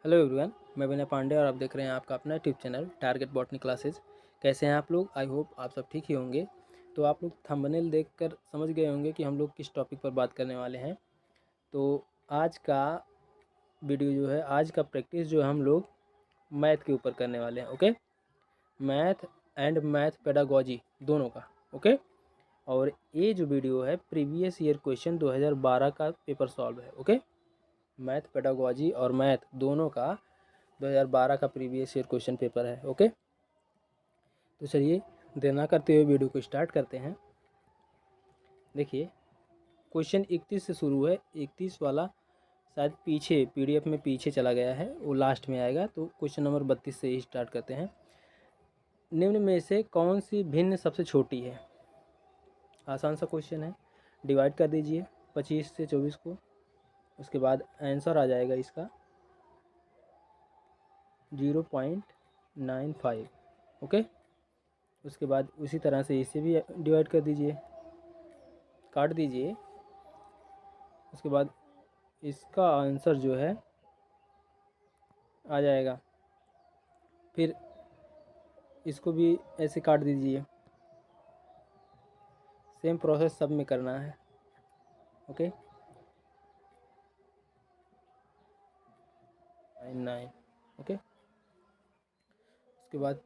Hello everyone, मैं विनय पांडे और आप देख रहे हैं आपका अपना YouTube channel target botany classes. कैसे हैं आप लोग? आई होप आप सब ठीक ही होंगे। तो आप लोग थंबनेल देखकर समझ गए होंगे कि हम लोग किस टॉपिक पर बात करने वाले हैं। तो आज का वीडियो जो है, आज का प्रैक्टिस जो है हम लोग मैथ के ऊपर करने वाले हैं। Okay, math and math pedagogy दोनों का। ओके, और ये जो वीडियो है प्रीवियस ईयर क्वेश्चन 2012 का पेपर सॉल्व है। ओके, मैथ पेडागोजी और मैथ दोनों का 2012 का प्रीवियस ईयर क्वेश्चन पेपर है। ओके, तो चलिए देर ना करते हुए वीडियो को स्टार्ट करते हैं। देखिए, क्वेश्चन 31 से शुरू है। 31 वाला शायद पीछे पीडीएफ में पीछे चला गया है, वो लास्ट में आएगा। तो क्वेश्चन नंबर 32 से ही स्टार्ट करते हैं। निम्न में से कौन सी भिन्न सबसे छोटी है? आसान सा क्वेश्चन है। डिवाइड कर दीजिए 25 से 24 को, उसके बाद आंसर आ जाएगा इसका 0.95। ओके, उसके बाद उसी तरह से इसे भी डिवाइड कर दीजिए, काट दीजिए। उसके बाद इसका आंसर जो है आ जाएगा। फिर इसको भी ऐसे काट दीजिए। सेम प्रोसेस सब में करना है। ओके, 9। ओके, उसके बाद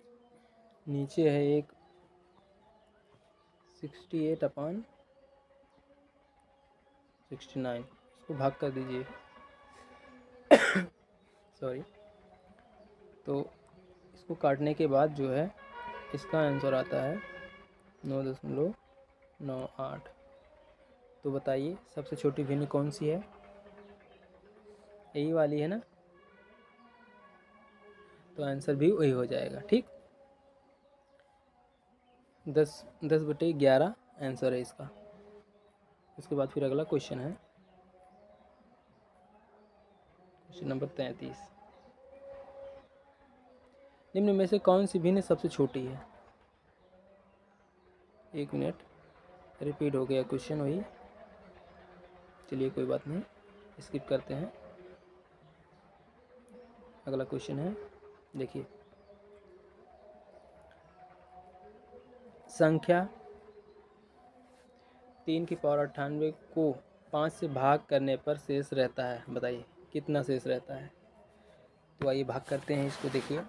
नीचे है एक 68/69, इसको भाग कर दीजिए। सॉरी। तो इसको काटने के बाद जो है इसका आंसर आता है 9.98। तो बताइए सबसे छोटी भिन्न कौन सी है? यही वाली है ना, तो आंसर भी वही हो जाएगा। ठीक, 10/11 आंसर है इसका। उसके बाद फिर अगला क्वेश्चन है क्वेश्चन नंबर 33। निम्न में से कौन सी भिन्न सबसे छोटी है? 1 मिनट, रिपीट हो गया क्वेश्चन वही। चलिए कोई बात नहीं, स्किप करते हैं। अगला क्वेश्चन है, देखिए, संख्या 3 की पावर 98 को 5 से भाग करने पर शेष रहता है। बताइए कितना शेष रहता है? तो आइए भाग करते हैं इसको। देखिए,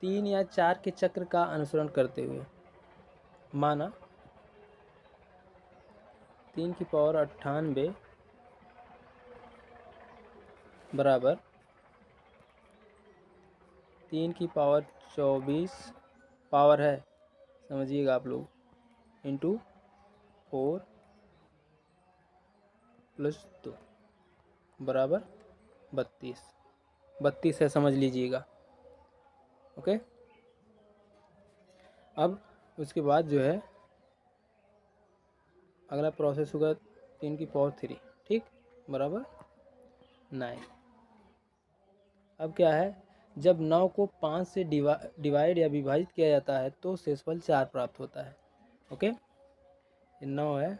3 या 4 के चक्र का अनुसरण करते हुए माना 3 की पावर 98 बराबर 3 की पावर 24 पावर है, समझिएगा आप लोग, इंटू 4 + 2 बराबर 32 है, समझ लीजिएगा। ओके, अब उसके बाद जो है अगला प्रोसेस होगा 3 की पावर 3, ठीक, बराबर 9। अब क्या है, जब 9 को 5 से डिवाइड या विभाजित किया जाता है तो शेषफल 4 प्राप्त होता है। ओके, ये 9 है,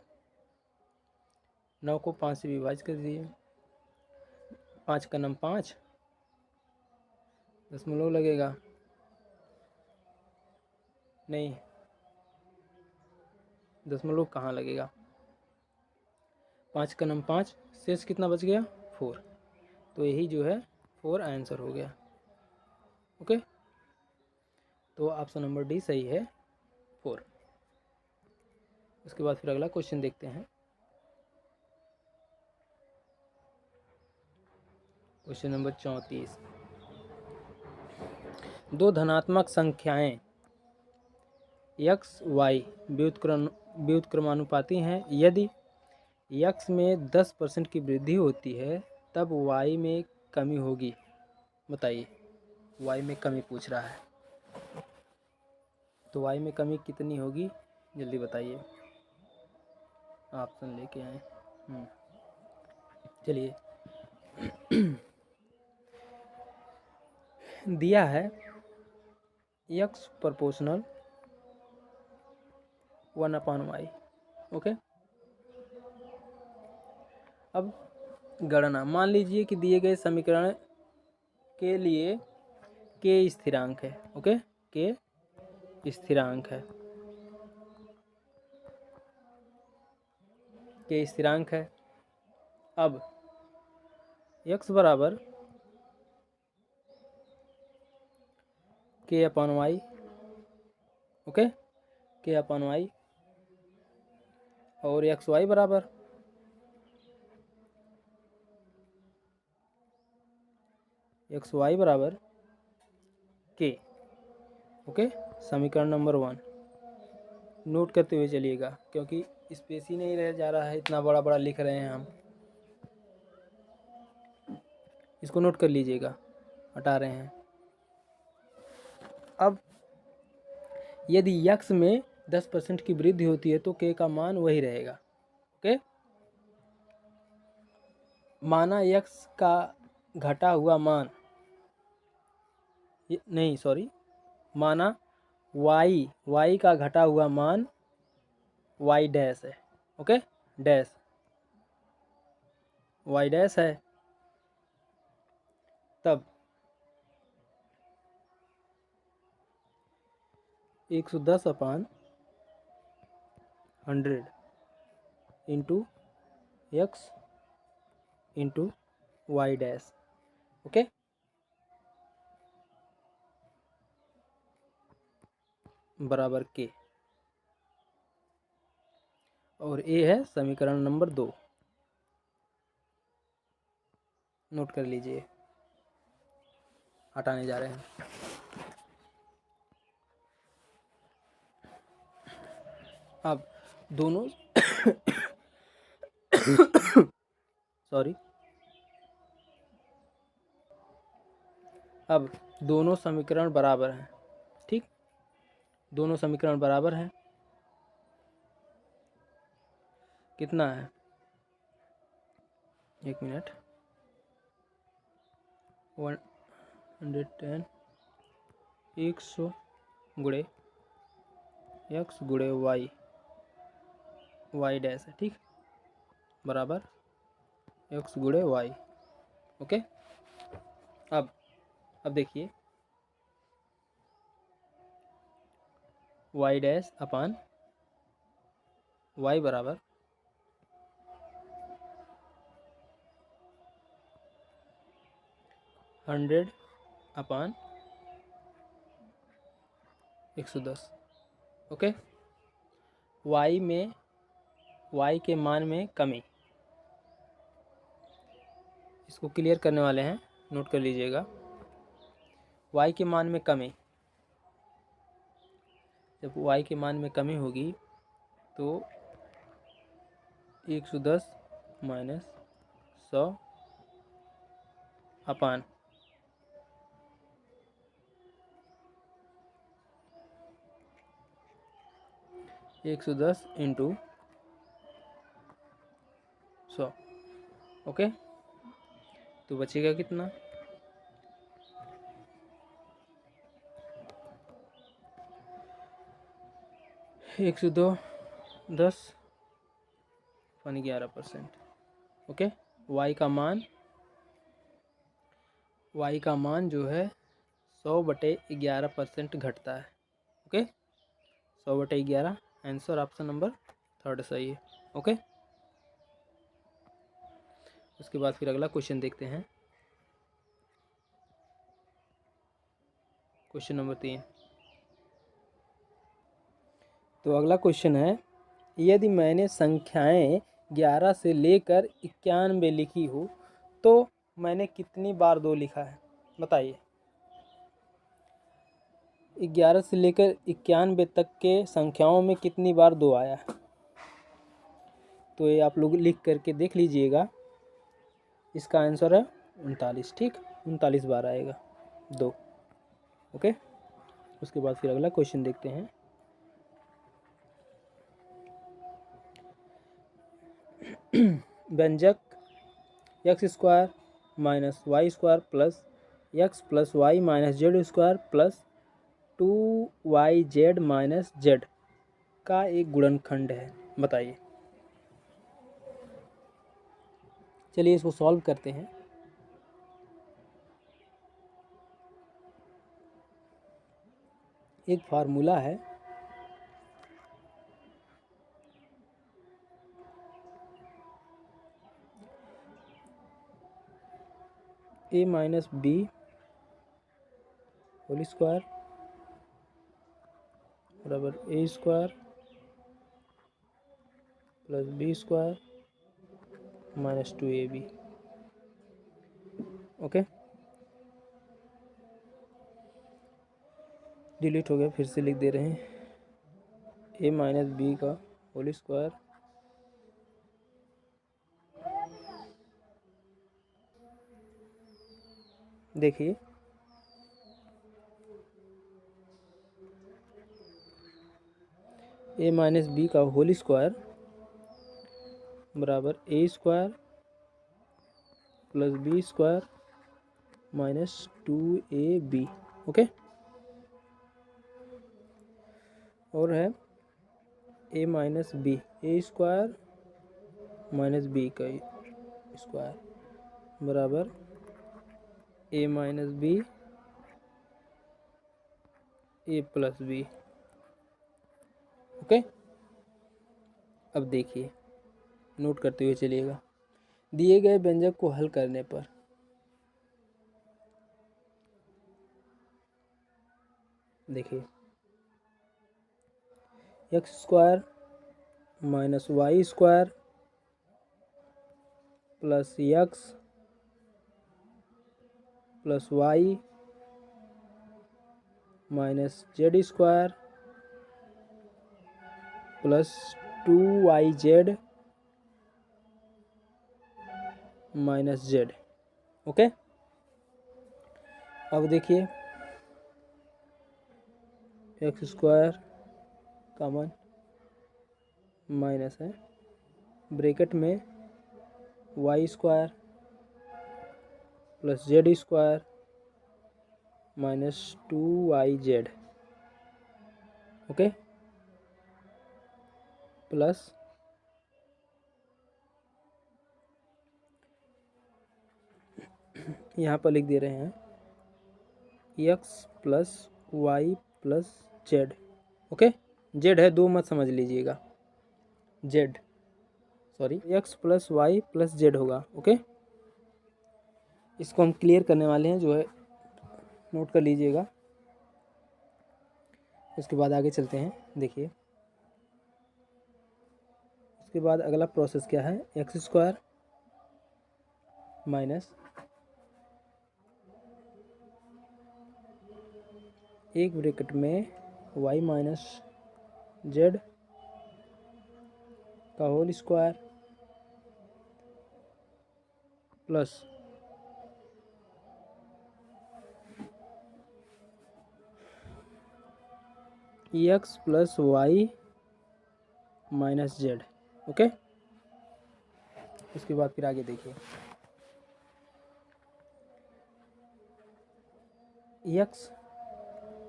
9 को 5 से विभाजित कर दीजिए। 5 का नम 5, दशमलव लगेगा नहीं, दशमलव कहाँ लगेगा? 5 का नम 5, शेष कितना बच गया? 4। तो यही जो है 4 आंसर हो गया। ओके, तो ऑप्शन नंबर डी सही है, 4। उसके बाद फिर अगला क्वेश्चन देखते हैं। Question number 34। दो धनात्मक संख्याएं x y व्युत्क्रमानुपाती हैं। यदि x में 10% की वृद्धि होती है तब y में कमी होगी। बताइए, y में कमी पूछ रहा है, तो y में कमी कितनी होगी? जल्दी बताइए, ऑप्शन लेके आए। चलिए, दिया है x प्रोपोर्शनल 1/y। ओके, अब गणना, मान लीजिए कि दिए गए समीकरण के लिए के स्थिरांक है। ओके, के स्थिरांक है, के स्थिरांक है। अब x बराबर के अपॉन वाई। ओके, के अपॉन वाई, और एक्स वाई बराबर एक्स वाई बराबर के। ओके, समीकरण नंबर 1 नोट करते हुए चलिएगा, क्योंकि स्पेस ही नहीं रह जा रहा है, इतना बड़ा बड़ा लिख रहे हैं हम। इसको नोट कर लीजिएगा, हटा रहे हैं। अब यदि x में 10% की वृद्धि होती है तो k का मान वही रहेगा। ओके, माना x का घटा हुआ मान, नहीं सॉरी, माना y का घटा हुआ मान y डैश है। ओके, डैश y डैश है, तब 110/100 into x into y dash. Okay, बराबर के, और ए है समीकरण नंबर 2। नोट कर लीजिए, हटाने जा रहे हैं। अब दोनों सॉरी, अब दोनों समीकरण बराबर हैं। ठीक, दोनों समीकरण बराबर हैं। कितना है, एक मिनट, 110 100 गुणे x गुणे वाई डैश है। ठीक, बराबर x गुणे वाई। ओके, अब देखिए, वाई डैश अपान वाई बराबर 100/110। ओके, y के मान में कमी, इसको क्लियर करने वाले हैं, नोट कर लीजिएगा। y के मान में कमी, जब y के मान में कमी होगी तो 110 माइनस 100 अपान 110 इंटू 100। ओके, तो बचेगा कितना, 110/11%। ओके, y का मान जो है 100/11% घटता है। ओके, 100/11, आंसर ऑप्शन नंबर 3 सही है। ओके, उसके बाद फिर अगला क्वेश्चन देखते हैं, क्वेश्चन नंबर 3। तो अगला क्वेश्चन है, यदि मैंने संख्याएं 11 से लेकर 91 लिखी हो तो मैंने कितनी बार 2 लिखा है, बताइए। 11 से लेकर 91 तक के संख्याओं में कितनी बार 2 आया, तो ये आप लोग लिख करके देख लीजिएगा। इसका आंसर है 39। ठीक, 39 बार आएगा 2। ओके, उसके बाद फिर अगला क्वेश्चन देखते हैं। व्यंजक x² minus y² plus x plus Y minus z² plus 2yz minus z का एक गुणनखंड है, बताइए। चलिए इसको सॉल्व करते हैं। एक फार्मूला है a minus B whole square बराबर A square plus B square minus 2ab। Okay, delete हो गया, फिर से लिख दे रहे हैं a माइनस बी का होल स्क्वायर देखिए a माइनस बी का होल स्क्वायर बराबर A square plus B square minus 2ab। Okay, और है a minus B A square minus B का स्क्वायर बराबर a minus B A plus B. Okay, अब देखिए, नोट करते हुए चलिएगा। दिए गए व्यंजक को हल करने पर देखिए x square minus y square plus x plus Y minus z square plus 2yz minus z. Okay, अब देखिए एक्स स्क्वायर कॉमन माइनस है, ब्रैकेट में y square plus z square minus 2yz। Okay, plus यहाँ पर लिख दे रहे हैं x plus y plus z. Okay, z है, दो मत समझ लीजिएगा, z sorry x plus y plus z होगा। ओके, इसको हम क्लियर करने वाले हैं, जो है नोट कर लीजिएगा। उसके बाद आगे चलते हैं। देखिए उसके बाद अगला प्रोसेस क्या है, एक्स स्क्वायर माइनस एक ब्रैकेट में वाई माइनस जेड का whole square plus x plus Y minus z. Okay, उसके बाद फिर आगे देखिए x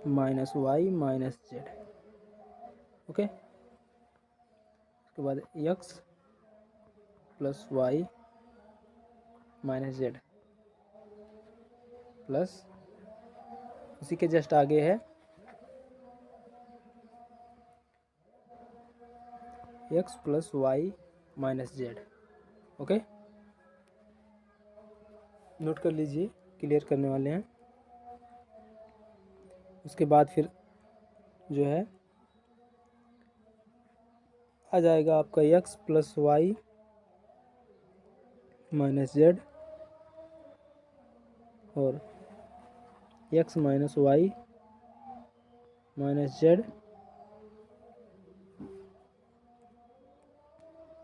minus Y minus z. Okay, उसके बाद x plus Y minus Z plus उसी के जस्ट आगे है x plus Y minus z. Okay, note कर लीजिए, क्लियर करने वाले हैं। उसके बाद फिर जो है आ जाएगा आपका X plus Y minus Z और X minus Y minus Z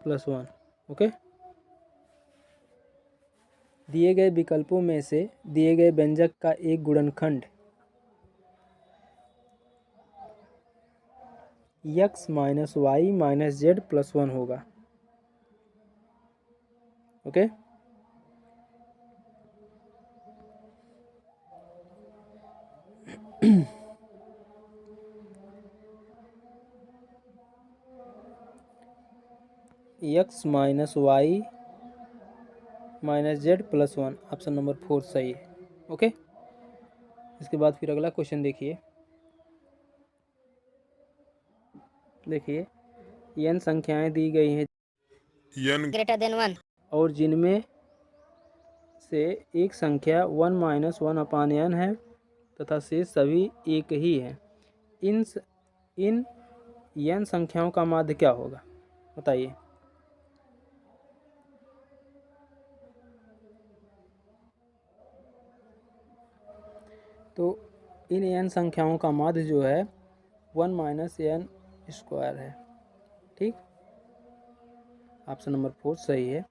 plus 1। Okay, दिए गए विकल्पों में से दिए गए व्यंजक का एक गुणनखंड X minus Y minus Z plus 1 होगा। Okay, X minus Y -z+1 option number 4 सही है। ओके, इसके बाद फिर अगला क्वेश्चन देखिए। देखिए n संख्याएं दी गई हैं n greater than 1 और जिनमें से एक संख्या 1 - 1/n है तथा शेष सभी एक ही है। इन n संख्याओं का माध्य क्या होगा, बताइए। तो इन n संख्याओं का माध्य जो है 1 - n² है। ठीक, ऑप्शन नंबर 4 सही है।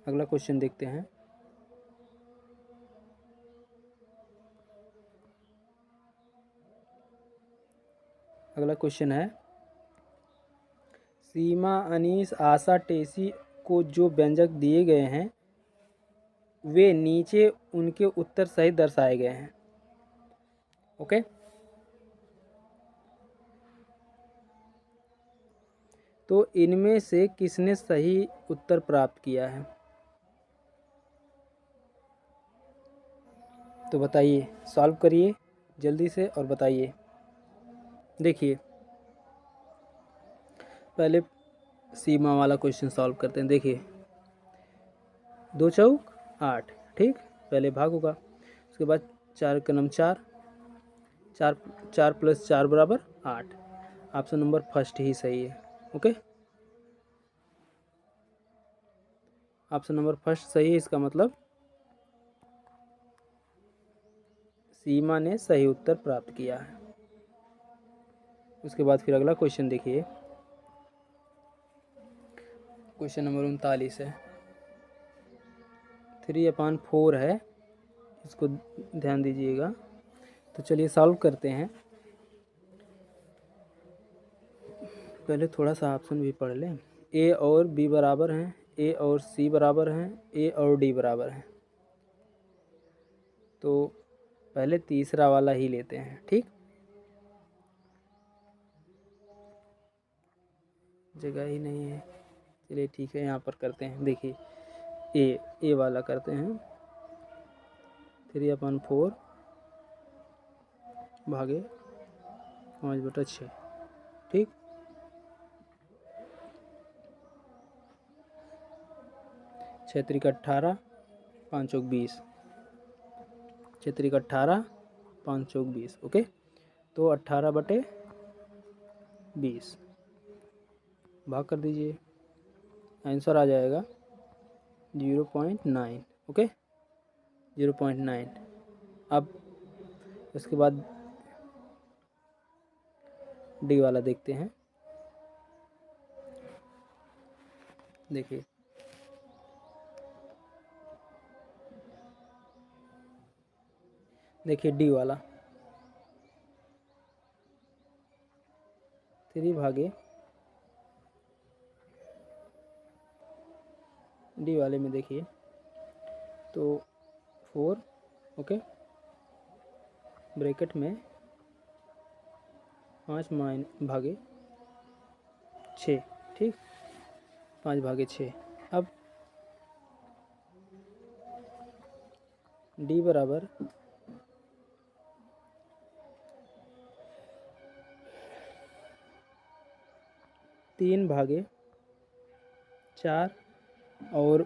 अगला क्वेश्चन देखते हैं। अगला क्वेश्चन है, सीमा, अनीस, आशा, टेसी को जो व्यंजक दिए गए हैं वे नीचे उनके उत्तर सहित दर्शाए गए हैं। ओके, तो इनमें से किसने सही उत्तर प्राप्त किया है, तो बताइए, सॉल्व करिए जल्दी से और बताइए। देखिए पहले सीमा वाला क्वेश्चन सॉल्व करते हैं। देखिए 2 चौक 8, ठीक, पहले भाग होगा। उसके बाद 4 का नम 4, 4 + 4 = 8। ऑप्शन नंबर फर्स्ट ही सही है। ओके, ऑप्शन नंबर फर्स्ट सही है। इसका मतलब सीमा ने सही उत्तर प्राप्त किया है। उसके बाद फिर अगला क्वेश्चन देखिए। क्वेश्चन नंबर 39 है, 3/4 है, इसको ध्यान दीजिएगा। तो चलिए सॉल्व करते हैं। पहले थोड़ा सा ऑप्शन भी पढ़ लें। ए और बी बराबर हैं, ए और सी बराबर हैं, ए और डी बराबर हैं। तो पहले तीसरा वाला ही लेते हैं। ठीक, जगह ही नहीं है, चलिए ठीक है, यहाँ पर करते हैं। देखिए ए वाला करते हैं। 3/4 भागे 5/6। ठीक, 6 × 18, 5 × 20, 6 × 18, 5 × 20। ओके, तो 18/20 भाग कर दीजिए, आंसर आ जाएगा 0.9। ओके, 0.9। अब उसके बाद डी वाला देखते हैं। देखिए डी वाला 3 भागे डी वाले में देखिए तो 4, ओके, ब्रैकेट में 5 भागे 6। ठीक, 5 भागे 6। अब डी बराबर 3 भागे 4 और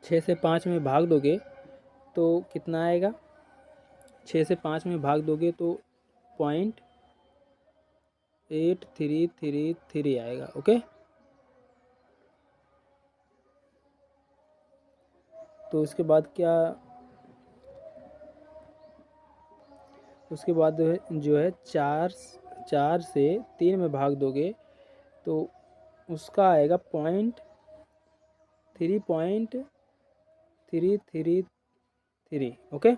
6 से 5 में भाग दोगे तो कितना आएगा। 6 से 5 में भाग दोगे तो 0.8333 आएगा। ओके, तो उसके बाद क्या, उसके बाद जो है 4 से 3 में भाग दोगे तो उसका आएगा 0.3333। ओके,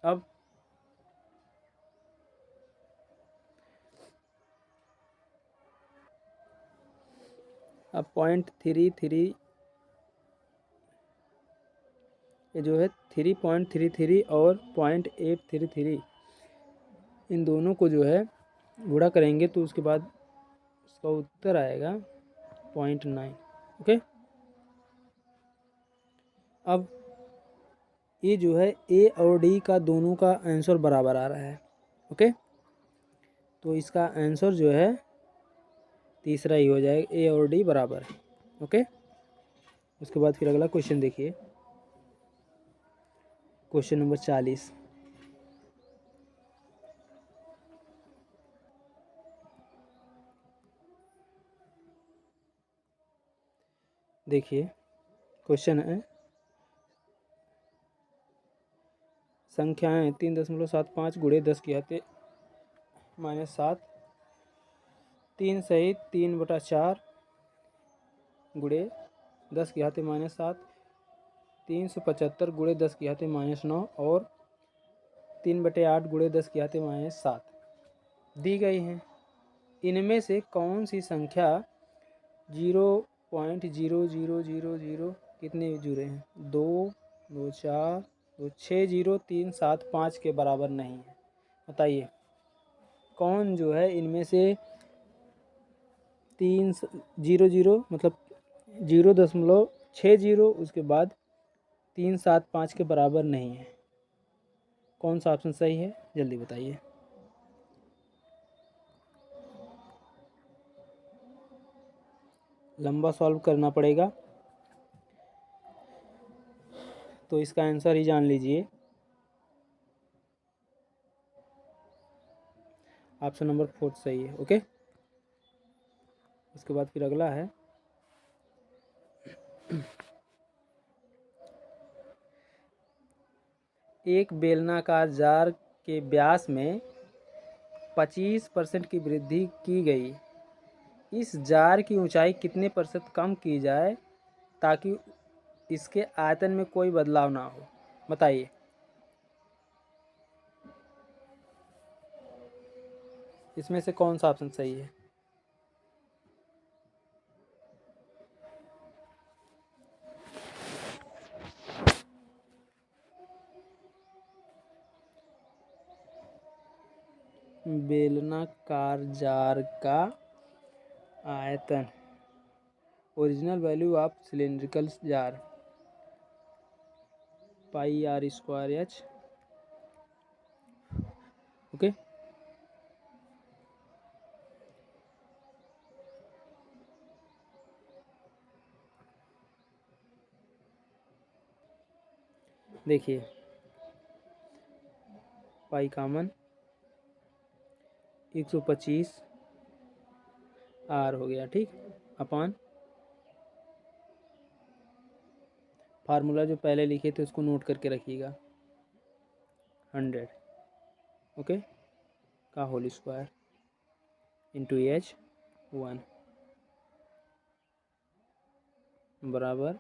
अब 0.33 ये जो है 3.33 और 0.833 इन दोनों को जो है गुणा करेंगे तो उसके बाद इसका उत्तर आएगा 0.9। ओके, अब ये जो है ए और डी का दोनों का आंसर बराबर आ रहा है। ओके, तो इसका आंसर जो है तीसरा ही हो जाएगा, ए और डी बराबर है। ओके, उसके बाद फिर अगला क्वेश्चन देखिए, क्वेश्चन नंबर 40। देखिए क्वेश्चन है, संख्याएं 3.75 गुणे 10 की घात -7, 3 सहित 3/4 गुणे 10 की घात -7, 375 गुणे 10 की घात -9 और 3/8 गुणे 10 की घात -7 दी गई हैं। इनमें से कौन सी संख्या 0.0000 कितने जुड़े हैं? 2, 2, 4, 2, 6, 0, 3, 7, 5 के बराबर नहीं है। बताइए कौन जो है इनमें से 300 मतलब 0.60 उसके बाद 375 के बराबर नहीं है। कौन सा ऑप्शन सही है, जल्दी बताइए। लंबा सॉल्व करना पड़ेगा, तो इसका आंसर ही जान लीजिए। ऑप्शन नंबर 4 सही है। ओके, उसके बाद फिर अगला है, एक बेलनाकार जार के व्यास में 25% की वृद्धि की गई। इस जार की ऊंचाई कितने प्रतिशत कम की जाए ताकि इसके आयतन में कोई बदलाव ना हो? बताइए। इसमें से कौन सा ऑप्शन सही है? बेलनाकार जार का आयतन, original value of cylindrical jar πr²h। Okay, देखिए पाई कॉमन 125 आर हो गया, ठीक, अपान फार्मूला जो पहले लिखे थे उसको नोट करके रखिएगा, 100 ओके का होल स्क्वायर इंटू H1 बराबर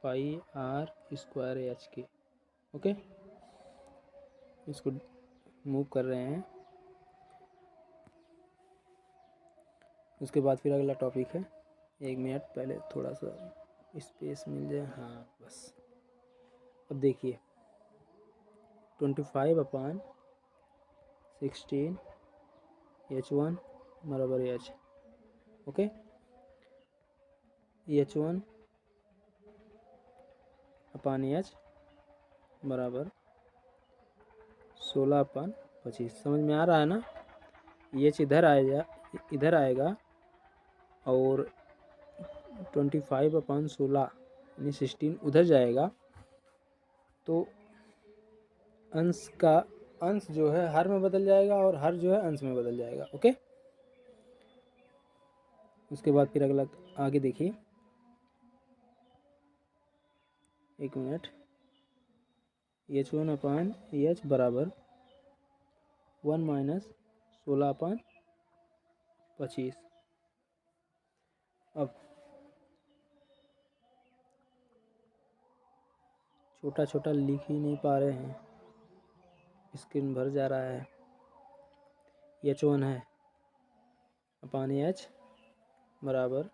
πr² के। ओके, इसको मूव कर रहे हैं। उसके बाद फिर अगला टॉपिक है, 1 मिनट पहले थोड़ा सा स्पेस मिल जाए, हाँ बस। अब देखिए 25/16 H1 बराबर H। ओके, H1 अपान H बराबर 16/25। समझ में आ रहा है ना? H इधर आएगा और 25/16 यानी 16 उधर जाएगा, तो अंश जो है हर में बदल जाएगा और हर जो है अंश में बदल जाएगा। ओके, उसके बाद फिर अगला आगे देखिए, 1 मिनट, H1 अपान H बराबर 1 - 16/25। अब छोटा छोटा लिख ही नहीं पा रहे हैं, स्क्रीन भर जा रहा है। H1 है अपान H बराबर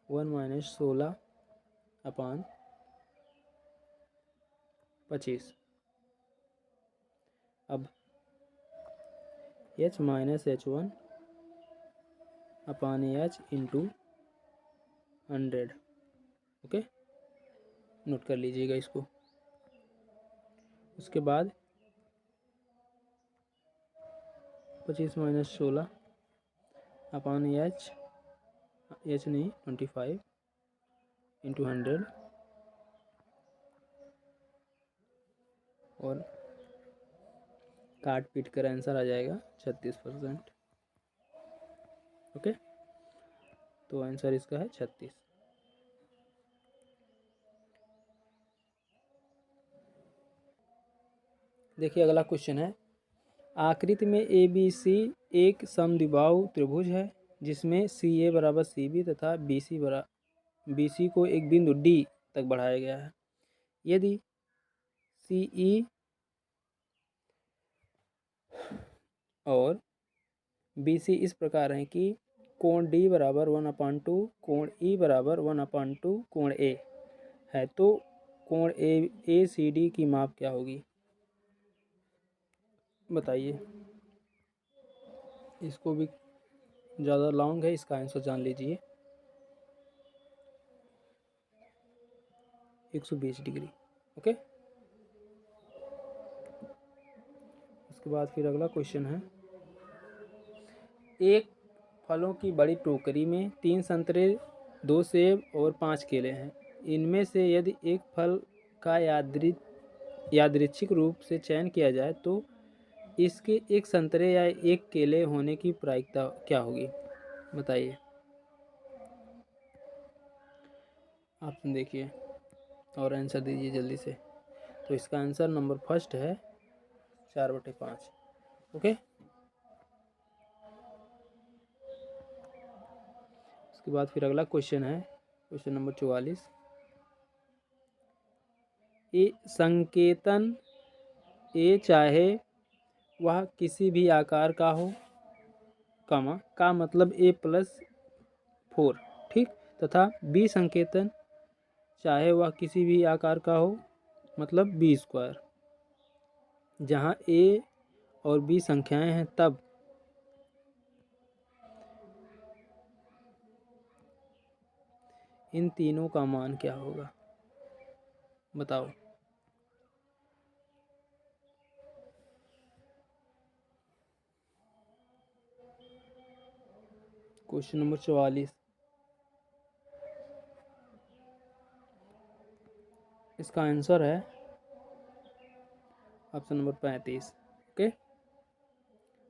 1 - 16/25। अब h minus h1 upon h into 100। Okay, note कर लीजिएगा इसको। उसके बाद 25 माइनस 16 अपॉन h नहीं 25 इंटू 100 और काट पीट कर आंसर आ जाएगा 36%। ओके, तो आंसर इसका है 36। देखिए अगला क्वेश्चन है, आकृति में ए बी सी एक समद्विबाहु त्रिभुज है जिसमें सी ए बराबर सी बी तथा बी सी को एक बिंदु डी तक बढ़ाया गया है। यदि सी ई और बी सी इस प्रकार हैं कि कोण डी बराबर 1/2, कोण ई बराबर 1/2 कोण ए है, तो कोण ए सी डी की माप क्या होगी? बताइए। इसको भी ज़्यादा लॉन्ग है, इसका आंसर जान लीजिए। 120 डिग्री। ओके, उसके बाद फिर अगला क्वेश्चन है, एक फलों की बड़ी टोकरी में 3 संतरे, 2 सेब और 5 केले हैं। इनमें से यदि एक फल का यादृच्छिक रूप से चयन किया जाए तो इसके एक संतरे या एक केले होने की प्रायिकता क्या होगी? बताइए। ऑप्शन देखिए और आंसर दीजिए जल्दी से। तो इसका आंसर नंबर फर्स्ट है 4/5। ओके, उसके बाद फिर अगला क्वेश्चन है, क्वेश्चन नंबर 44। ए संकेतन ए चाहे वह किसी भी आकार का हो, का मतलब A+4, ठीक, तथा बी संकेतन चाहे वह किसी भी आकार का हो, मतलब B²। जहाँ ए और बी संख्याएं हैं तब इन तीनों का मान क्या होगा? बताओ। क्वेश्चन नंबर 44, इसका आंसर है option number 35। Okay,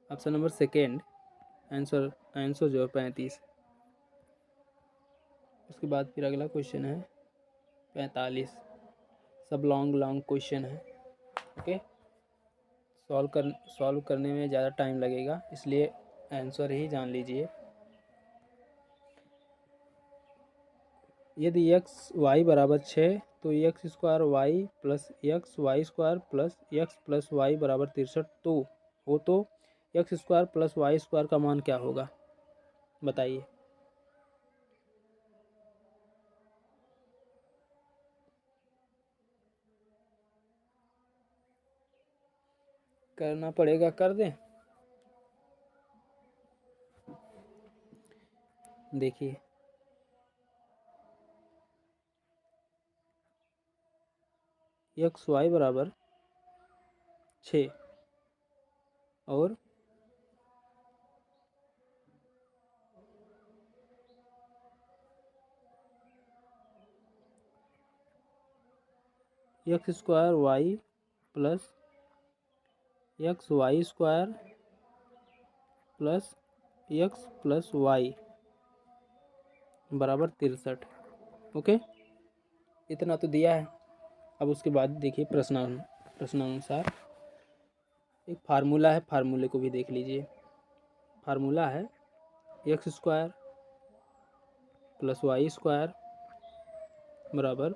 option number second answer जो है 35। उसके बाद फिर अगला क्वेश्चन है 45। सब लॉन्ग क्वेश्चन है। ओके, सॉल्व करने में ज़्यादा टाइम लगेगा, इसलिए आंसर ही जान लीजिए। यदि एक्स वाई बराबर 6 तो x² y plus x y square plus x plus y बराबर 63 तो x² प्लस y² का मान क्या होगा? बताइए। करना पड़ेगा, कर दें। देखिए एक्स वाई बराबर 6 और x² y plus x y square plus x plus y बराबर 63। ओके, इतना तो दिया है। अब उसके बाद देखिए प्रश्नानुसार एक फार्मूला है, फार्मूले को भी देख लीजिए। फार्मूला है x² प्लस y² बराबर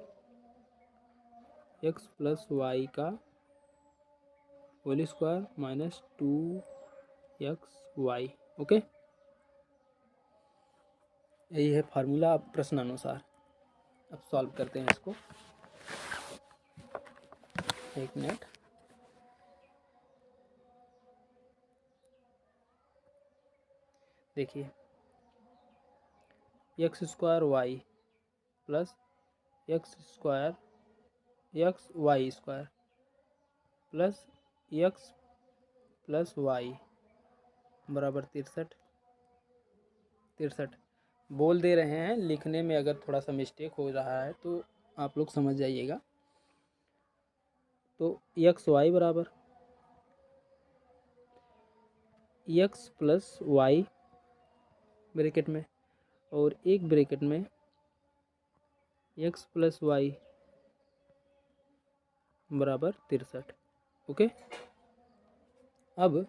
x प्लस वाई का whole square minus 2xy। Okay, यही है फार्मूला। अब प्रश्नानुसार अब सॉल्व करते हैं इसको। एक मिनट। देखिए x square y plus x square x y square plus x plus y बराबर 63। बोल दे रहे हैं, लिखने में अगर थोड़ा सा मिस्टेक हो रहा है तो आप लोग समझ जाइएगा। तो एक्स वाई बराबर एक्स प्लस वाई ब्रैकेट में और एक ब्रैकेट में एक्स प्लस वाई बराबर 63। ओके, अब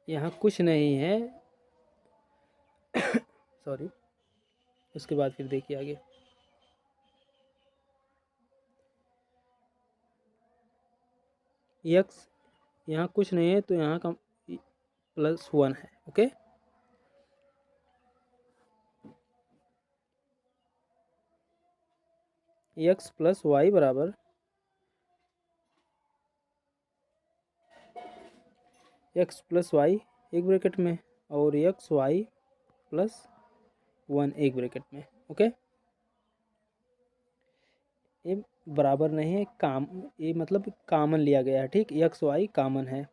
यहाँ कुछ नहीं है सॉरी, उसके बाद फिर देखिए आगे एक्स, यहाँ कुछ नहीं है तो यहाँ का +1 है। ओके, एक्स प्लस वाई बराबर एक्स प्लस वाई एक ब्रैकेट में और एक्स वाई प्लस 1 एक ब्रैकेट में। ओके, ये बराबर नहीं है, ये मतलब कॉमन लिया गया है। ठीक, एक्स वाई कॉमन है,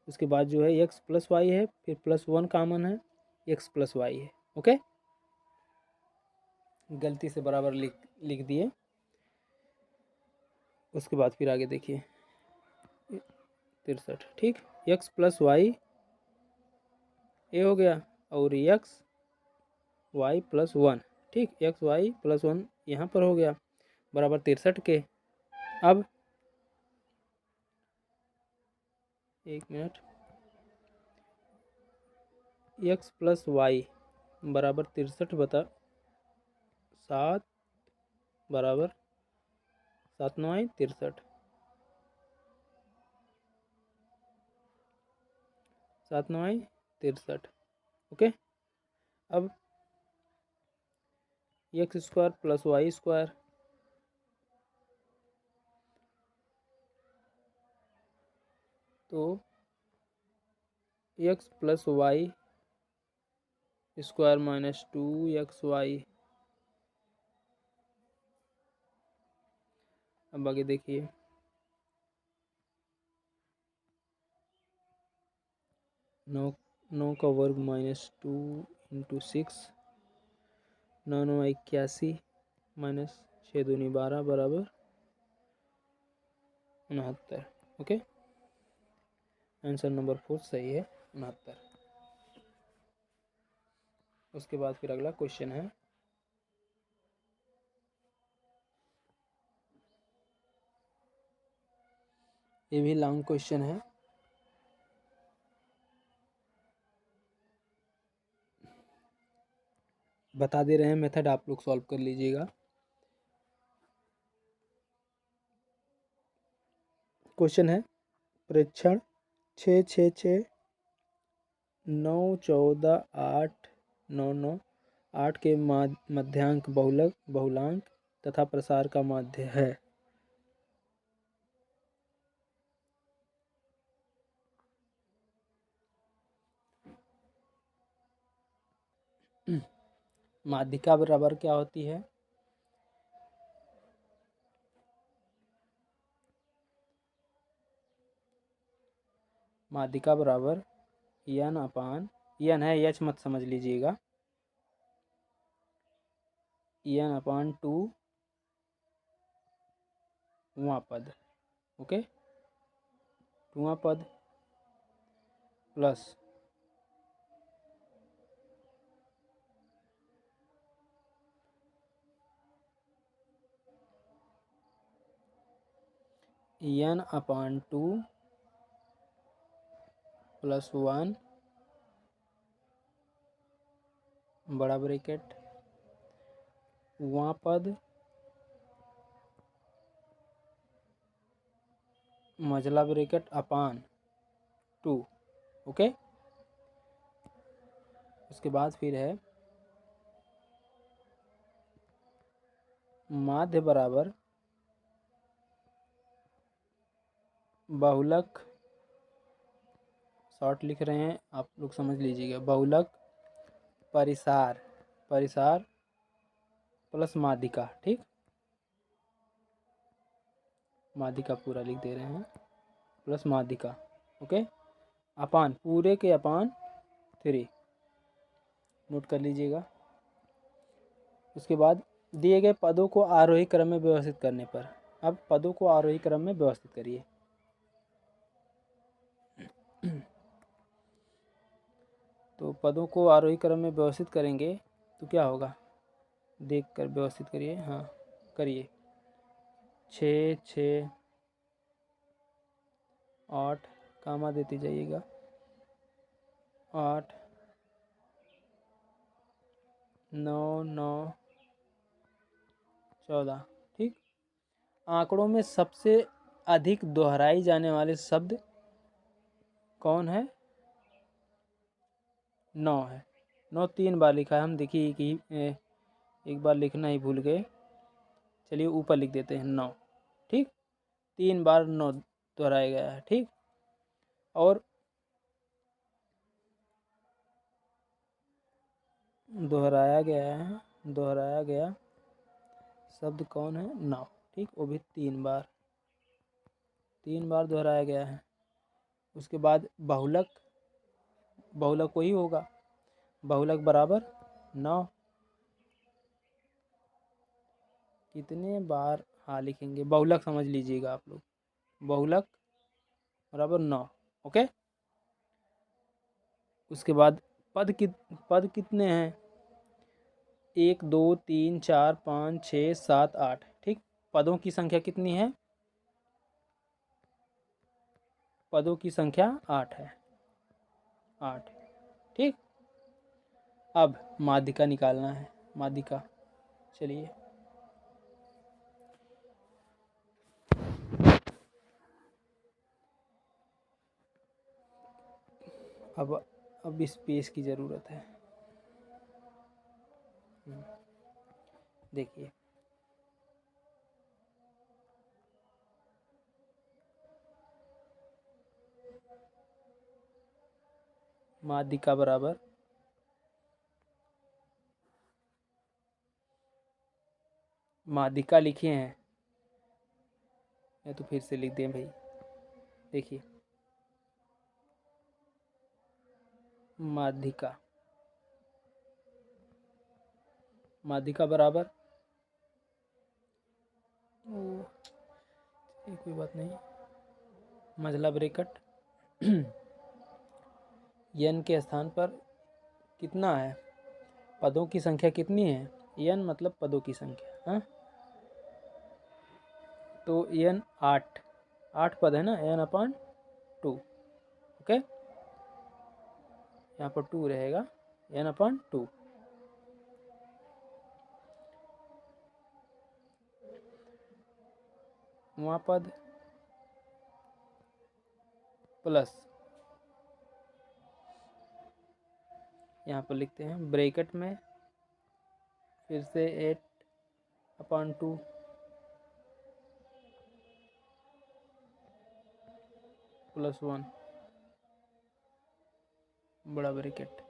उसके बाद जो है एक्स प्लस वाई है, फिर +1 कॉमन है, एक्स प्लस वाई है। ओके, गलती से बराबर लिख दिए। उसके बाद फिर आगे देखिए 63। ठीक, एक्स प्लस वाई ये हो गया और एक्स वाई प्लस 1। ठीक, एक्स वाई प्लस 1 यहाँ पर हो गया बराबर 63 के। अब एक मिनट, एक्स प्लस वाई बराबर 63 बता 7 बराबर 7 9 63, 7 9 63। ओके, अब X square plus Y square तो X plus Y square -2xy। अब आगे देखिए 9 का वर्ग -2 × 6, 9 9 81 -6 दूनी 12 बराबर 69। ओके, आंसर नंबर 4 सही है, 69। उसके बाद फिर अगला क्वेश्चन है, ये भी लॉन्ग क्वेश्चन है। बता दे रहे हैं मेथड, आप लोग सॉल्व कर लीजिएगा। क्वेश्चन है परीक्षण 6 6 6 9 14 8 9 9 8 के मध्यांक बहुलांक तथा प्रसार का माध्य है। माध्यिका बराबर क्या होती है? माध्यिका बराबर n है, एच मत समझ लीजिएगा, n/2 वां पद। ओके, 2वां पद प्लस n/2 + 1 बड़ा ब्रैकेट वां पद मझला ब्रैकेट अपान 2। ओके, उसके बाद फिर है माध्य बराबर बहुलक, शॉर्ट लिख रहे हैं आप लोग समझ लीजिएगा, बहुलक परिसार, परिसार प्लस माध्यिका, ठीक, माध्यिका पूरा लिख दे रहे हैं प्लस माध्यिका, ओके, अपान, पूरे के अपान 3, नोट कर लीजिएगा। उसके बाद दिए गए पदों को आरोही क्रम में व्यवस्थित करने पर, अब पदों को आरोही क्रम में व्यवस्थित करिए। तो पदों को आरोही क्रम में व्यवस्थित करेंगे तो क्या होगा, देख कर व्यवस्थित करिए, हाँ करिए। 6 6 8, कामा देते जाइएगा, 8 9 9 14, ठीक। आंकड़ों में सबसे अधिक दोहराई जाने वाले शब्द कौन है, 9 है। 9 3 बार लिखा है, हम देखिए कि एक बार लिखना ही भूल गए, चलिए ऊपर लिख देते हैं 9, ठीक, 3 बार 9 दोहराया गया है, ठीक। और दोहराया गया शब्द कौन है, 9, ठीक, वो भी 3 बार दोहराया गया है। उसके बाद बहुलक, बहुलक वही होगा, बहुलक बराबर 9, कितने बार, हाँ लिखेंगे, बहुलक समझ लीजिएगा आप लोग, बहुलक बराबर 9, ओके। उसके बाद पद कितने हैं, 1 2 3 4 5 6 7 8, ठीक, पदों की संख्या कितनी है, पदों की संख्या 8 है, 8, ठीक। अब माध्यिका निकालना है, माध्यिका, चलिए अब स्पेस की ज़रूरत है, देखिए माध्यिका बराबर माध्यिका लिखे हैं या तो फिर से लिख दें भाई, देखिए माध्यिका, माध्यिका बराबर कोई बात नहीं, मझला ब्रैकेट यन के स्थान पर कितना है, पदों की संख्या कितनी है, यन मतलब पदों की संख्या, हाँ, तो यन 8 पद है ना, n अपान 2, ओके, यहाँ पर 2 रहेगा, n अपान 2, वहाँ पद प्लस, यहाँ पर लिखते हैं ब्रैकेट में फिर से 8 अपान 2 प्लस 1 बड़ा ब्रैकेट,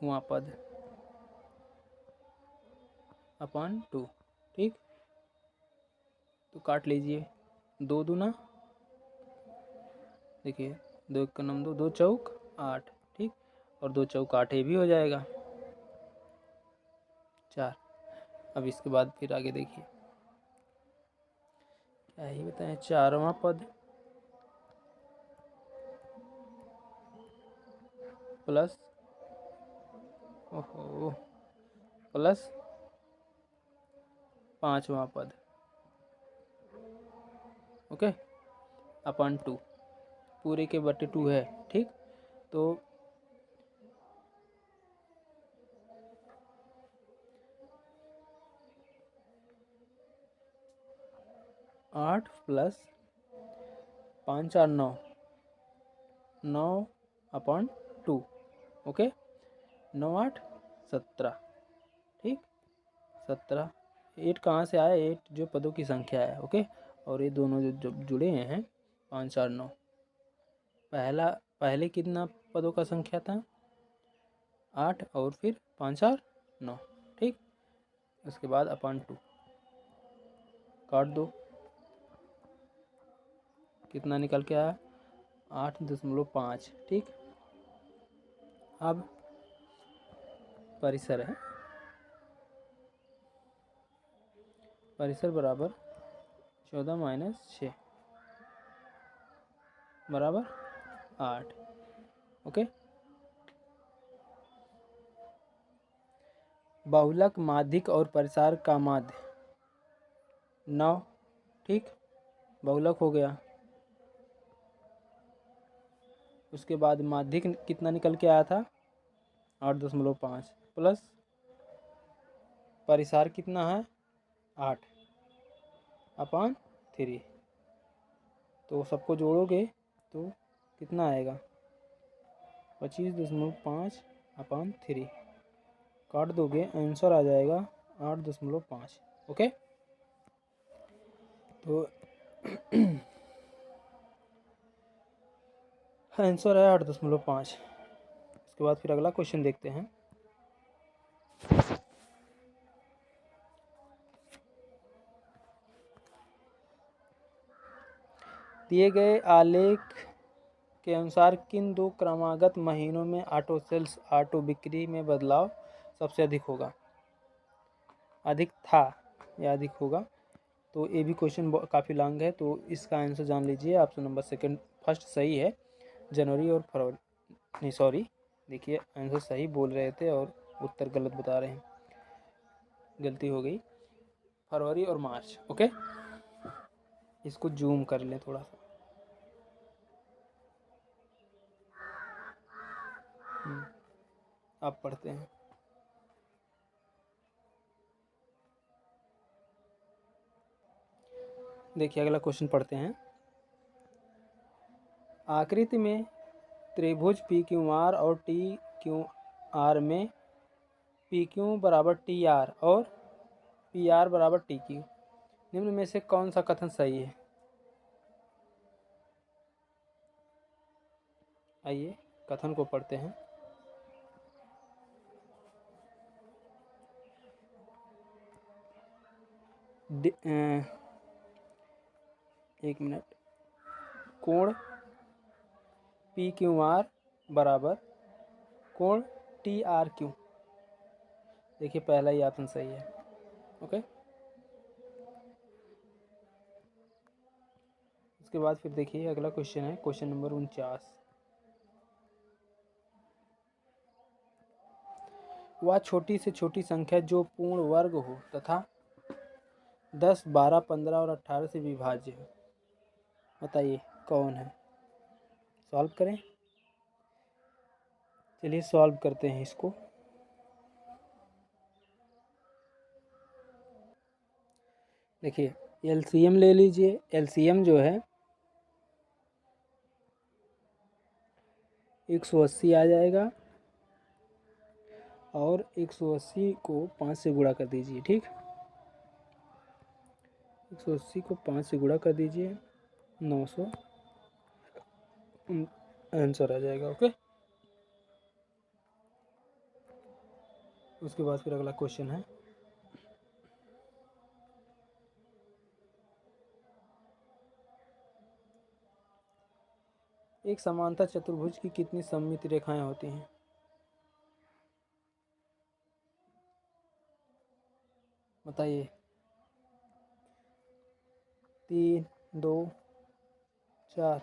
वहाँ पद अपान 2, ठीक। तो काट लीजिए, 2 दूना, देखिए 2 का नम 2, 2 चौक 8, ठीक, और 2 चौक 8 भी हो जाएगा 4। अब इसके बाद फिर आगे देखिए, क्या ही बताएं, 4वां पद प्लस, ओहो, प्लस 5वां पद, ओके, अपान 2, पूरे के बटे 2 है, ठीक। तो 8 प्लस 5 और 9, 9 अपान 2, ओके, 9 8 17, 17। 8 कहाँ से आया? 8 जो पदों की संख्या है। ओके, और ये दोनों जो जुड़े हैं 5 4 9। पहले कितना पदों का संख्या था? 8 और फिर 5 4 9। ठीक, उसके बाद अपन 2 काट दो, कितना निकल के आया? 8.5। ठीक, अब परिसर है, परिसर बराबर 14 - 6 बराबर 8। ओके, बहुलक माध्यिक और परिसार का माध्य 9। ठीक, बहुलक हो गया। उसके बाद माध्यिक कितना निकल के आया था? 8.5 प्लस परिसार कितना है? 8/3। तो सबको जोड़ोगे तो कितना आएगा? 25.5/3। काट दोगे, आंसर आ जाएगा 8.5। ओके, तो आंसर है 8.5। उसके बाद फिर अगला क्वेश्चन देखते हैं। दिए गए आलेख के अनुसार किन 2 क्रमागत महीनों में ऑटो सेल्स ऑटो बिक्री में बदलाव सबसे अधिक होगा? अधिक था या अधिक होगा? तो ये भी क्वेश्चन काफ़ी लॉन्ग है, तो इसका आंसर जान लीजिए। ऑप्शन नंबर फर्स्ट सही है, जनवरी और फरवरी। नहीं सॉरी, देखिए आंसर सही बोल रहे थे और उत्तर गलत बता रहे हैं, गलती हो गई। फरवरी और मार्च। ओके, इसको जूम कर लें थोड़ा सा। अब पढ़ते हैं। देखिए अगला क्वेश्चन पढ़ते हैं। आकृति में त्रिभुज पी क्यू आर और टी क्यू आर में पी क्यू बराबर टी आर और पी आर बराबर टी क्यू, निम्न में से कौन सा कथन सही है? आइए कथन को पढ़ते हैं। एक मिनट। कोण पी क्यू आर बराबर कोण टी आर क्यू। देखिए पहला ही ऑप्शन सही है। ओके, उसके बाद फिर देखिए अगला क्वेश्चन है, क्वेश्चन नंबर 49। वह छोटी से छोटी संख्या जो पूर्ण वर्ग हो तथा 10, 12, 15 और 18 से विभाज्य हो, बताइए कौन है? सॉल्व करें। चलिए सॉल्व करते हैं इसको। देखिए एलसीएम ले लीजिए। एलसीएम जो है 180 आ जाएगा और 180 को 5 से गुणा कर दीजिए। ठीक, 180 को 5 से गुणा कर दीजिए, 900 आंसर आ जाएगा। ओके, उसके बाद फिर अगला क्वेश्चन है। एक समांतर चतुर्भुज की कितनी सममित रेखाएं होती हैं? बताइए। 3, 2, 4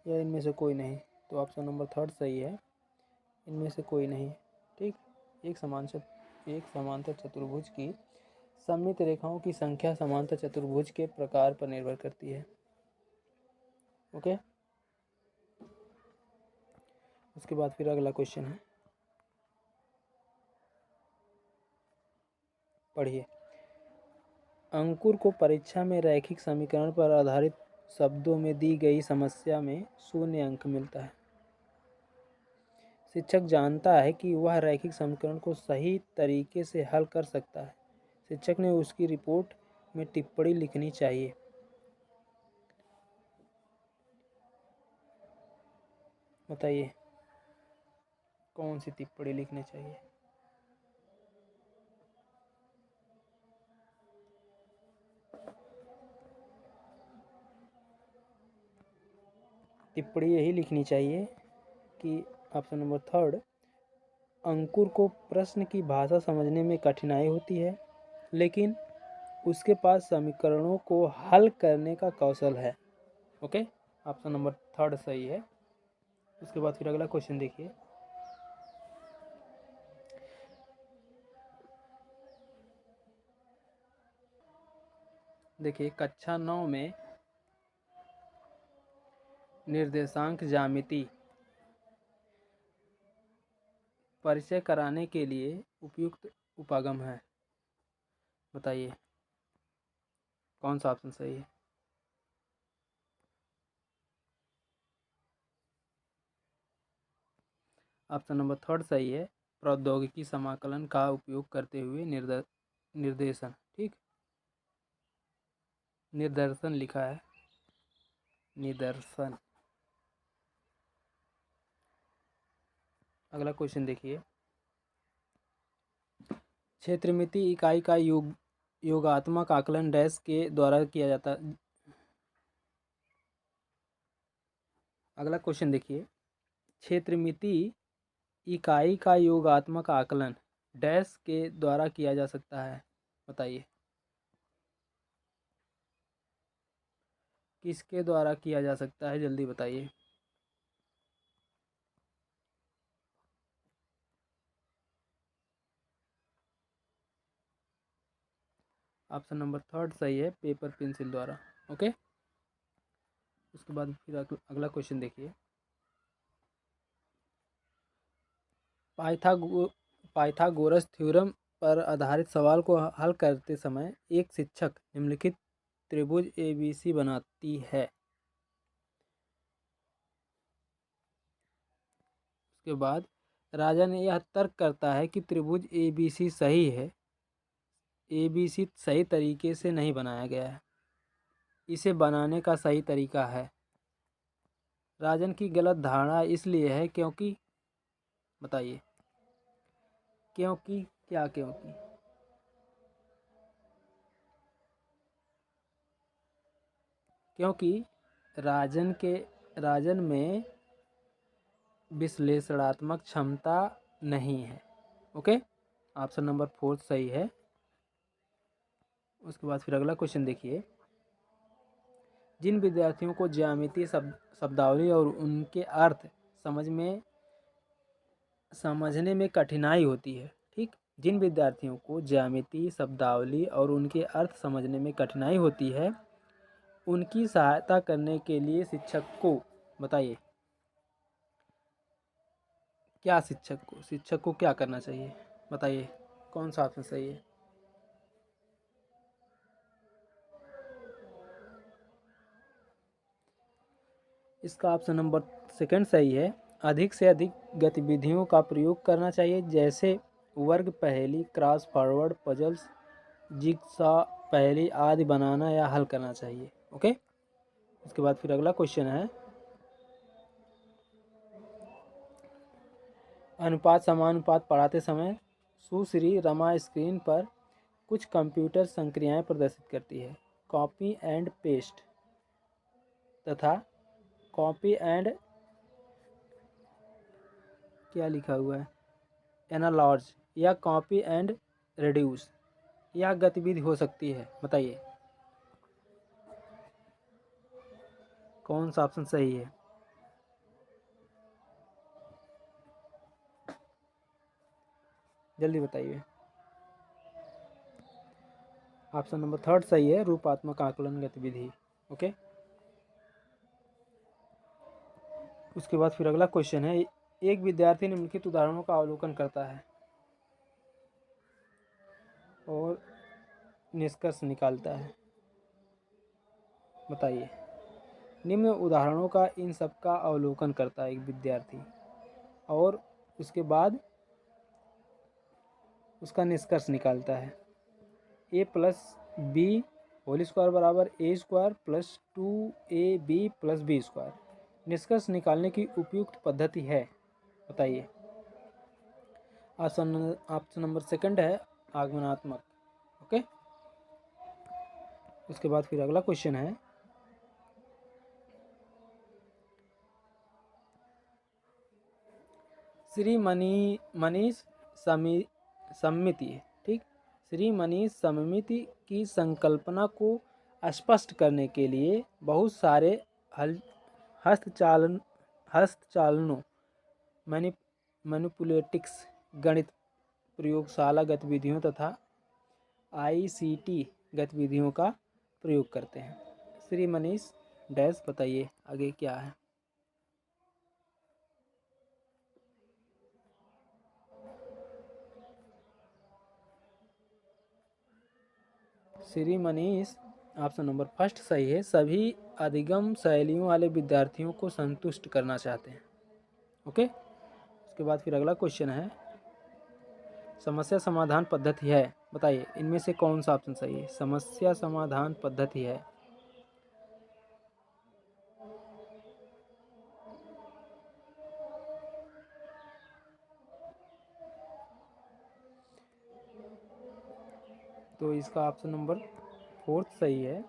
या इनमें से कोई नहीं? तो ऑप्शन नंबर थर्ड सही है, इनमें से कोई नहीं। ठीक, एक समांतर चतुर्भुज की सममित रेखाओं की संख्या समांतर चतुर्भुज के प्रकार पर निर्भर करती है। ओके, उसके बाद फिर अगला क्वेश्चन है, पढ़िए। अंकुर को परीक्षा में रैखिक समीकरण पर आधारित शब्दों में दी गई समस्या में 0 अंक मिलता है। शिक्षक जानता है कि वह रैखिक समीकरण को सही तरीके से हल कर सकता है, शिक्षक ने उसकी रिपोर्ट में टिप्पणी लिखनी चाहिए। बताइए कौन सी टिप्पणी लिखनी चाहिए। टिप्पणी यही लिखनी चाहिए कि ऑप्शन नंबर थर्ड, अंकुर को प्रश्न की भाषा समझने में कठिनाई होती है, लेकिन उसके पास समीकरणों को हल करने का कौशल है। ओके, ऑप्शन नंबर थर्ड सही है। उसके बाद फिर अगला क्वेश्चन देखिए। देखिए कक्षा 9 में निर्देशांक ज्यामिति परिचय कराने के लिए उपयुक्त उपागम है। बताइए कौन सा ऑप्शन सही है। ऑप्शन नंबर थर्ड सही है, प्रौद्योगिकी समाकलन का उपयोग करते हुए निर्देशन, ठीक, निदर्शन लिखा है, निदर्शन। अगला क्वेश्चन देखिए। क्षेत्रमिति इकाई का योगात्मक आकलन डैश के द्वारा किया जाता है। अगला क्वेश्चन देखिए। क्षेत्रमिति इकाई का योगात्मक आकलन डैश के द्वारा किया जा सकता है। बताइए किसके द्वारा किया जा सकता है, जल्दी बताइए। ऑप्शन नंबर थर्ड सही है, पेपर पेंसिल द्वारा। ओके, उसके बाद फिर अगला क्वेश्चन देखिए। पाइथागोरस थ्योरम पर आधारित सवाल को हल करते समय एक शिक्षक निम्नलिखित त्रिभुज ABC बनाती है। उसके बाद राजा ने यह तर्क करता है कि त्रिभुज ABC सही है। ABC सही तरीके से नहीं बनाया गया है, इसे बनाने का सही तरीका है। राजन की गलत धारणा इसलिए है क्योंकि, बताइए क्योंकि क्या, क्योंकि राजन में विश्लेषणात्मक क्षमता नहीं है। ओके, ऑप्शन नंबर फोर्थ सही है। उसके बाद फिर अगला क्वेश्चन देखिए। जिन विद्यार्थियों को ज्यामितीय शब्दावली और उनके अर्थ समझने में कठिनाई होती है, ठीक, जिन विद्यार्थियों को ज्यामितीय शब्दावली और उनके अर्थ समझने में कठिनाई होती है, उनकी सहायता करने के लिए शिक्षक को, बताइए क्या शिक्षक को क्या करना चाहिए। बताइए कौन सा ऑप्शन सही है। इसका ऑप्शन नंबर सेकंड सही है। अधिक से अधिक गतिविधियों का प्रयोग करना चाहिए, जैसे वर्ग पहेली, क्रॉस फॉरवर्ड, पजल्स, जिगसॉ पहेली आदि बनाना या हल करना चाहिए। ओके, उसके बाद फिर अगला क्वेश्चन है। अनुपात समानुपात पढ़ाते समय सुश्री रमा स्क्रीन पर कुछ कंप्यूटर संक्रियाएं प्रदर्शित करती है। कॉपी एंड पेस्ट तथा कॉपी एंड क्या लिखा हुआ है, एनालॉज या कॉपी एंड रिड्यूस, यह गतिविधि हो सकती है। बताइए कौन सा ऑप्शन सही है। जल्दी बताइए। ऑप्शन नंबर थर्ड सही है, रूपात्मक आकलन गतिविधि। ओके, उसके बाद फिर अगला क्वेश्चन है। एक विद्यार्थी निम्नलिखित उदाहरणों का अवलोकन करता है और निष्कर्ष निकालता है। बताइए निम्न उदाहरणों का इन सब का अवलोकन करता है एक विद्यार्थी और उसके बाद उसका निष्कर्ष निकालता है। A plus B whole square बराबर A square plus 2ab plus B square निष्कर्ष निकालने की उपयुक्त पद्धति है, बताइए। ऑप्शन नंबर सेकंड है आगमनात्मक। ओके, उसके बाद फिर अगला क्वेश्चन है, श्री मनीष समिति, ठीक, श्री मनीष समिति की संकल्पना को स्पष्ट करने के लिए बहुत सारे हस्तचालनों मैनिपुलेटिक्स गणित प्रयोगशाला गतिविधियों तथा ICT गतिविधियों का प्रयोग करते हैं। श्री मनीष डैश, बताइए आगे क्या है। Shri Manish option number first सही है, सभी अधिगम शैलियों वाले विद्यार्थियों को संतुष्ट करना चाहते हैं। ओके, उसके बाद फिर अगला क्वेश्चन है, समस्या समाधान पद्धति है, बताइए इनमें से कौन सा ऑप्शन सही है। समस्या समाधान पद्धति है, तो इसका ऑप्शन नंबर फोर्थ सही है।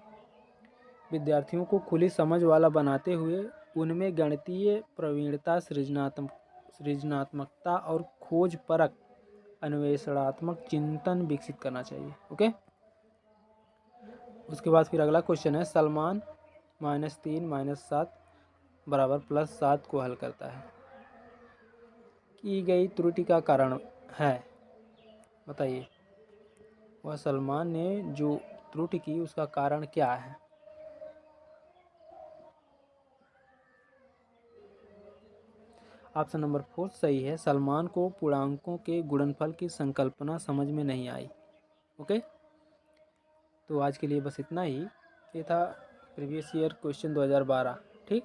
विद्यार्थियों को खुली समझ वाला बनाते हुए उनमें गणितीय प्रवीणता, सृजनात्मकता और खोजपरक अन्वेषणात्मक चिंतन विकसित करना चाहिए। ओके, उसके बाद फिर अगला क्वेश्चन है, सलमान -3 -7 बराबर +7 को हल करता है, की गई त्रुटि का कारण है, बताइए। वह सलमान ने जो त्रुटि की उसका कारण क्या है। ऑप्शन नंबर 4 सही है, सलमान को पूर्णांकों के गुणनफल की संकल्पना समझ में नहीं आई। ओके, तो आज के लिए बस इतना ही। ये था प्रीवियस ईयर क्वेश्चन 2012, ठीक।